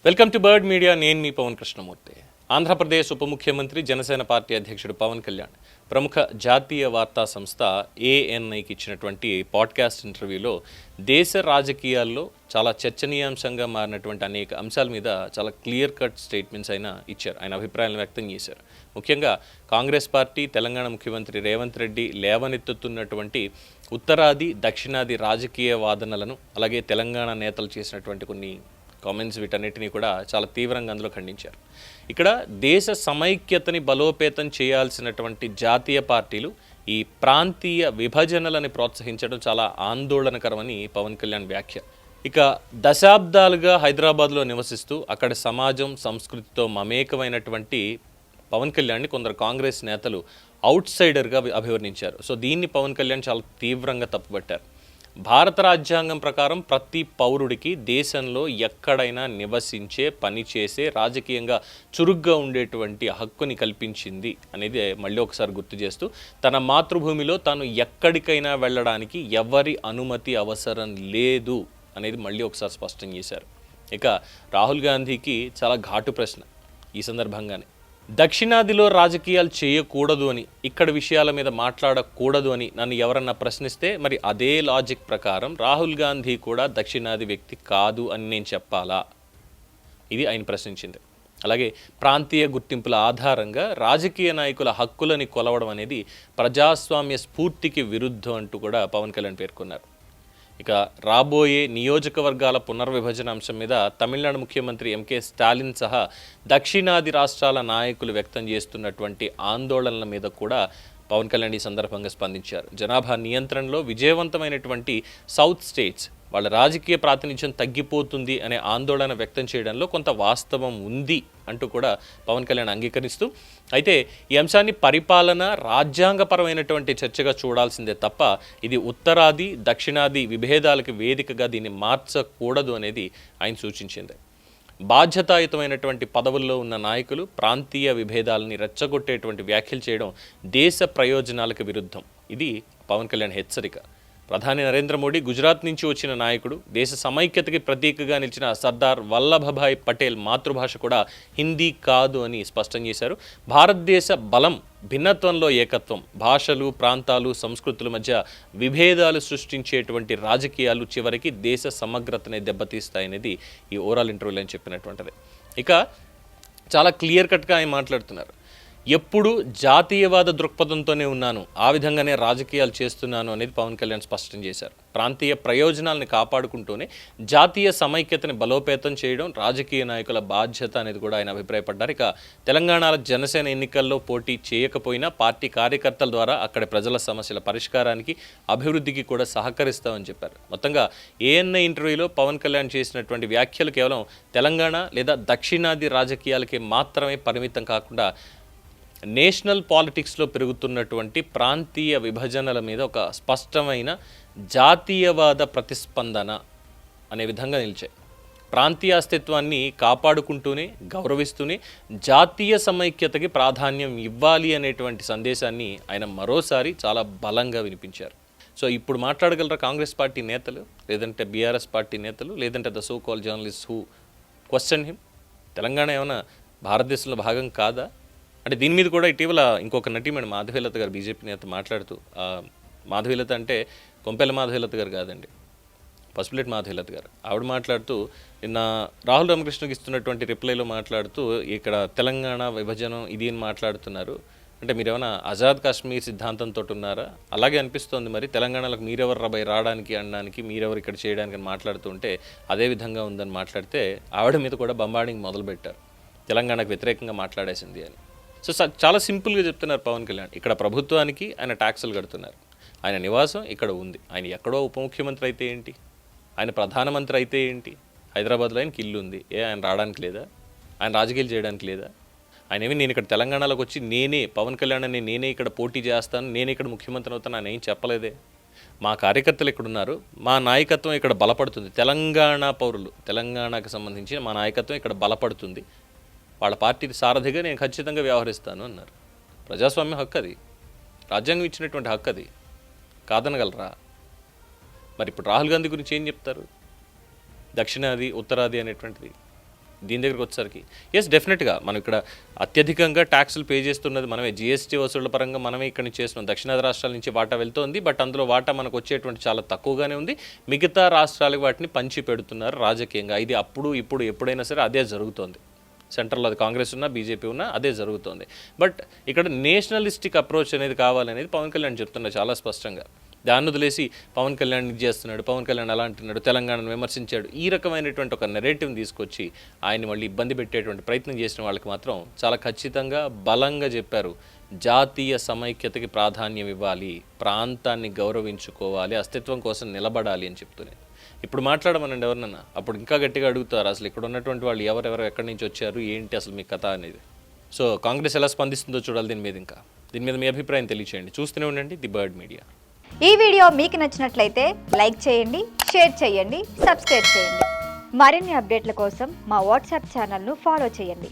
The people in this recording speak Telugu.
Welcome to bird media. నేను మీ పవన్ కృష్ణమూర్తి. ఆంధ్రప్రదేశ్ ఉప ముఖ్యమంత్రి జనసేన పార్టీ అధ్యక్షుడు పవన్ కళ్యాణ్ ప్రముఖ జాతీయ వార్తా సంస్థ ఏఎన్ఐకి ఇచ్చినటువంటి పాడ్కాస్ట్ ఇంటర్వ్యూలో దేశ రాజకీయాల్లో చాలా చర్చనీయాంశంగా మారినటువంటి అనేక అంశాల మీద చాలా క్లియర్ కట్ స్టేట్మెంట్స్ ఇచ్చారు. ఆయన అభిప్రాయాలను వ్యక్తం చేశారు. ముఖ్యంగా కాంగ్రెస్ పార్టీ, తెలంగాణ ముఖ్యమంత్రి రేవంత్ రెడ్డి లేవనెత్తుతున్నటువంటి ఉత్తరాది దక్షిణాది రాజకీయ వాదనలను, అలాగే తెలంగాణ నేతలు చేసినటువంటి కొన్ని కామెంట్స్, వీటన్నిటినీ కూడా చాలా తీవ్రంగా అందులో ఖండించారు. ఇక్కడ దేశ సమైక్యతని బలోపేతం చేయాల్సినటువంటి జాతీయ పార్టీలు ఈ ప్రాంతీయ విభజనలని ప్రోత్సహించడం చాలా ఆందోళనకరమని పవన్ కళ్యాణ్ వ్యాఖ్య. ఇక దశాబ్దాలుగా హైదరాబాద్లో నివసిస్తూ అక్కడ సమాజం, సంస్కృతితో మమేకమైనటువంటి పవన్ కళ్యాణ్ని కొందరు కాంగ్రెస్ నేతలు అవుట్ సైడర్గా అభివర్ణించారు. సో దీన్ని పవన్ కళ్యాణ్ చాలా తీవ్రంగా తప్పుపట్టారు. భారత రాజ్యాంగం ప్రకారం ప్రతి పౌరుడికి దేశంలో ఎక్కడైనా నివసించే, పనిచేసే, రాజకీయంగా చురుగ్గా ఉండేటువంటి హక్కుని కల్పించింది అనేది మళ్ళీ ఒకసారి గుర్తు చేస్తూ, తన మాతృభూమిలో తాను ఎక్కడికైనా వెళ్ళడానికి ఎవరి అనుమతి అవసరం లేదు అనేది మళ్ళీ ఒకసారి స్పష్టం చేశారు. ఇక రాహుల్ గాంధీకి చాలా ఘాటు ప్రశ్న ఈ సందర్భంగానే. దక్షిణాదిలో రాజకీయాలు చేయకూడదు అని, ఇక్కడ విషయాల మీద మాట్లాడకూడదు అని నన్ను ఎవరన్నా ప్రశ్నిస్తే మరి అదే లాజిక్ ప్రకారం రాహుల్ గాంధీ కూడా దక్షిణాది వ్యక్తి కాదు అని నేను చెప్పాలా? ఇది ఆయన ప్రశ్నించింది. అలాగే ప్రాంతీయ గుర్తింపుల ఆధారంగా రాజకీయ నాయకుల హక్కులని కొలవడం అనేది ప్రజాస్వామ్య స్ఫూర్తికి విరుద్ధం అంటూ కూడా పవన్ కళ్యాణ్ పేర్కొన్నారు. ఇక రాబోయే నియోజకవర్గాల పునర్విభజన అంశం మీద తమిళనాడు ముఖ్యమంత్రి ఎంకే స్టాలిన్ సహా దక్షిణాది రాష్ట్రాల నాయకులు వ్యక్తం చేస్తున్నటువంటి ఆందోళనల మీద కూడా పవన్ కళ్యాణ్ ఈ సందర్భంగా స్పందించారు. జనాభా నియంత్రణలో విజయవంతమైనటువంటి సౌత్ స్టేట్స్ వాళ్ళ రాజకీయ ప్రాతినిధ్యం తగ్గిపోతుంది అనే ఆందోళన వ్యక్తం చేయడంలో కొంత వాస్తవం ఉంది అంటూ కూడా పవన్ కళ్యాణ్ అంగీకరిస్తూ, అయితే ఈ అంశాన్ని పరిపాలన, రాజ్యాంగపరమైనటువంటి చర్చగా చూడాల్సిందే తప్ప ఇది ఉత్తరాది దక్షిణాది విభేదాలకు వేదికగా దీన్ని మార్చకూడదు అనేది ఆయన సూచించింది. బాధ్యతాయుతమైనటువంటి పదవుల్లో ఉన్న నాయకులు ప్రాంతీయ విభేదాలని రెచ్చగొట్టేటువంటి వ్యాఖ్యలు చేయడం దేశ ప్రయోజనాలకు విరుద్ధం. ఇది పవన్ కళ్యాణ్ హెచ్చరిక. ప్రధాని నరేంద్ర మోడీ గుజరాత్ నుంచి వచ్చిన నాయకుడు, దేశ సమైక్యతకి ప్రతీకగా నిలిచిన సర్దార్ వల్లభభాయ్ పటేల్ మాతృభాష కూడా హిందీ కాదు అని స్పష్టం చేశారు. భారతదేశ బలం భిన్నత్వంలో ఏకత్వం. భాషలు, ప్రాంతాలు, సంస్కృతుల మధ్య విభేదాలు సృష్టించేటువంటి రాజకీయాలు చివరికి దేశ సమగ్రతనే దెబ్బతీస్తాయనేది ఈ ఓవరాల్ ఇంటర్వ్యూలో ఆయన చెప్పినటువంటిది. ఇక చాలా క్లియర్ కట్గా ఆయన మాట్లాడుతున్నారు. ఎప్పుడు జాతీయవాద దృక్పథంతోనే ఉన్నాను, ఆ విధంగానే రాజకీయాలు చేస్తున్నాను అనేది పవన్ కళ్యాణ్ స్పష్టం చేశారు. ప్రాంతీయ ప్రయోజనాలను కాపాడుకుంటూనే జాతీయ సమైక్యతని బలోపేతం చేయడం రాజకీయ నాయకుల బాధ్యత అనేది కూడా ఆయన అభిప్రాయపడ్డారు. ఇక తెలంగాణలో జనసేన ఎన్నికల్లో పోటీ చేయకపోయినా పార్టీ కార్యకర్తల ద్వారా అక్కడి ప్రజల సమస్యల పరిష్కారానికి, అభివృద్ధికి కూడా సహకరిస్తామని చెప్పారు. మొత్తంగా ఏఎన్ఐ ఇంటర్వ్యూలో పవన్ కళ్యాణ్ చేసినటువంటి వ్యాఖ్యలు కేవలం తెలంగాణ లేదా దక్షిణాది రాజకీయాలకి మాత్రమే పరిమితం కాకుండా నేషనల్ పాలిటిక్స్లో పెరుగుతున్నటువంటి ప్రాంతీయ విభజనల మీద ఒక స్పష్టమైన జాతీయవాద ప్రతిస్పందన అనే విధంగా నిలిచాయి. ప్రాంతీయ అస్తిత్వాన్ని కాపాడుకుంటూనే, గౌరవిస్తూనే జాతీయ సమైక్యతకి ప్రాధాన్యం ఇవ్వాలి అనేటువంటి సందేశాన్ని ఆయన మరోసారి చాలా బలంగా వినిపించారు. సో ఇప్పుడు మాట్లాడగలరా కాంగ్రెస్ పార్టీ నేతలు, లేదంటే బీఆర్ఎస్ పార్టీ నేతలు, లేదంటే the so call journalist who question him? Telangana ఏమైనా భారతదేశంలో భాగం కాదా? అంటే దీని మీద కూడా ఇటీవల ఇంకొక నటీమణి మాధవీలత గారు, బీజేపీ నేత, మాట్లాడుతూ, మాధవీలత అంటే కొంపెల మాధవీలత గారు కాదండి, పసుపులేటి మాధవీలత గారు, ఆవిడ మాట్లాడుతూ నిన్న రాహుల్ రామకృష్ణకి ఇస్తున్నటువంటి రిప్లైలో మాట్లాడుతూ ఇక్కడ తెలంగాణ విభజన ఇది అని మాట్లాడుతున్నారు. అంటే మీరు ఏమైనా ఆజాద్ కాశ్మీర్ సిద్ధాంతంతో ఉన్నారా? అలాగే అనిపిస్తోంది. మరి తెలంగాణలోకి మీరెవరు రాబాయి రావడానికి, అనడానికి, మీరెవరు ఇక్కడ చేయడానికి అని మాట్లాడుతుంటే అదే విధంగా ఉందని మాట్లాడితే ఆవిడ మీద కూడా బంబాడింగ్ మొదలుపెట్టారు. తెలంగాణకు వ్యతిరేకంగా మాట్లాడేసింది అని. సో చాలా సింపుల్గా చెప్తున్నారు పవన్ కళ్యాణ్. ఇక్కడ ప్రభుత్వానికి ఆయన ట్యాక్సులు కడుతున్నారు, ఆయన నివాసం ఇక్కడ ఉంది, ఆయన ఎక్కడో ఉప ముఖ్యమంత్రి అయితే ఏంటి, ఆయన ప్రధానమంత్రి అయితే ఏంటి, హైదరాబాద్లో ఆయనకి ఇల్లు ఉంది, ఆయన రావడానికి లేదా, ఆయన రాజకీయాలు చేయడానికి లేదా? ఆయన ఏమి నేను ఇక్కడ తెలంగాణలోకి వచ్చి నేనే పవన్ కళ్యాణ్ అని నేనే ఇక్కడ పోటీ చేస్తాను, నేనే ఇక్కడ ముఖ్యమంత్రి అవుతాను ఆయన ఏం చెప్పలేదే. మా కార్యకర్తలు ఇక్కడ ఉన్నారు, మా నాయకత్వం ఇక్కడ బలపడుతుంది, తెలంగాణ పౌరులు, తెలంగాణకు సంబంధించిన మా నాయకత్వం ఇక్కడ బలపడుతుంది, వాళ్ళ పార్టీ సారథిగా నేను ఖచ్చితంగా వ్యవహరిస్తాను అన్నారు. ప్రజాస్వామ్య హక్కు అది, రాజ్యాంగం ఇచ్చినటువంటి హక్కు అది, కాదనగలరా? మరి ఇప్పుడు రాహుల్ గాంధీ గురించి ఏం చెప్తారు? దక్షిణాది ఉత్తరాది అనేటువంటిది దీని దగ్గరికి వచ్చేసరికి ఎస్ డెఫినెట్గా మనం ఇక్కడ అత్యధికంగా ట్యాక్సులు పే చేస్తున్నది మనమే, జిఎస్టీ వసూళ్ల పరంగా మనమే ఇక్కడ నుంచి చేస్తున్నాం. దక్షిణాది రాష్ట్రాల నుంచి వాటా వెళ్తోంది, బట్ అందులో వాటా మనకు వచ్చేటువంటి చాలా తక్కువగానే ఉంది. మిగతా రాష్ట్రాలకు వాటిని పంచి పెడుతున్నారు రాజకీయంగా. ఇది అప్పుడు ఇప్పుడు ఎప్పుడైనా సరే అదే జరుగుతోంది. సెంట్రల్లో అది కాంగ్రెస్ ఉన్నా బీజేపీ ఉన్నా అదే జరుగుతోంది. బట్ ఇక్కడ నేషనలిస్టిక్ అప్రోచ్ అనేది కావాలనేది పవన్ కళ్యాణ్ చెప్తున్నారు చాలా స్పష్టంగా. దాన్ని వదిలేసి పవన్ కళ్యాణ్ ఇది చేస్తున్నాడు, పవన్ కళ్యాణ్ అలా అంటున్నాడు, తెలంగాణను విమర్శించాడు, ఈ రకమైనటువంటి ఒక నెరేటివ్ని తీసుకొచ్చి ఆయన్ని మళ్ళీ ఇబ్బంది పెట్టేటువంటి ప్రయత్నం చేసిన వాళ్ళకి మాత్రం చాలా ఖచ్చితంగా బలంగా చెప్పారు, జాతీయ సమైక్యతకి ప్రాధాన్యం ఇవ్వాలి, ప్రాంతాన్ని గౌరవించుకోవాలి, అస్తిత్వం కోసం నిలబడాలి అని చెప్తూనే. ఇప్పుడు మాట్లాడమనండి ఎవరినన్నా, అప్పుడు ఇంకా గట్టిగా అడుగుతారు అసలు ఇక్కడ ఉన్నటువంటి వాళ్ళు ఎవరెవరు ఎక్కడి నుంచి వచ్చారు ఏంటి అసలు మీ కథ అనేది. సో కాంగ్రెస్ ఎలా స్పందిస్తుందో చూడాలి దీని మీద మీ అభిప్రాయం తెలియచేయండి. చూస్తూనే ఉండండి ది బర్డ్ మీడియా. ఈ వీడియో మీకు నచ్చినట్లయితే లైక్ చేయండి, షేర్ చేయండి, సబ్స్క్రైబ్ చేయండి. మరిన్ని అప్డేట్ల కోసం మా వాట్సాప్ ఛానల్ను ఫాలో చేయండి.